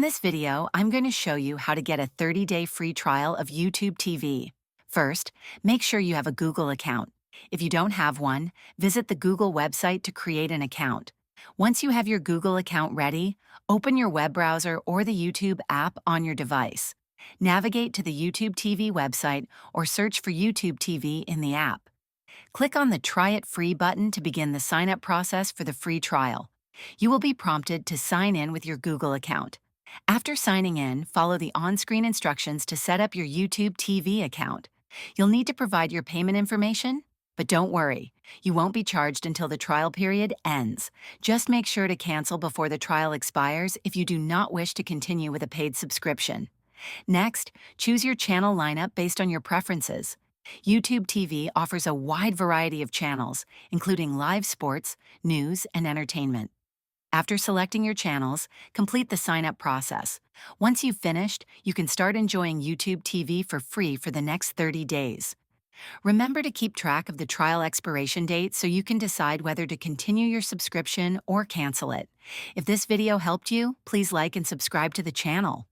this video, I'm going to show you how to get a 30-day free trial of YouTube TV. First, make sure you have a Google account. If you don't have one, visit the Google website to create an account. Once you have your Google account ready, open your web browser or the YouTube app on your device. Navigate to the YouTube TV website or search for YouTube TV in the app. Click on the Try It Free button to begin the sign-up process for the free trial. You will be prompted to sign in with your Google account. After signing in, follow the on-screen instructions to set up your YouTube TV account. You'll need to provide your payment information, but don't worry, you won't be charged until the trial period ends. Just make sure to cancel before the trial expires if you do not wish to continue with a paid subscription. Next, choose your channel lineup based on your preferences. YouTube TV offers a wide variety of channels, including live sports, news, and entertainment. After selecting your channels, complete the sign-up process. Once you've finished, you can start enjoying YouTube TV for free for the next 30 days. Remember to keep track of the trial expiration date so you can decide whether to continue your subscription or cancel it. If this video helped you, please like and subscribe to the channel.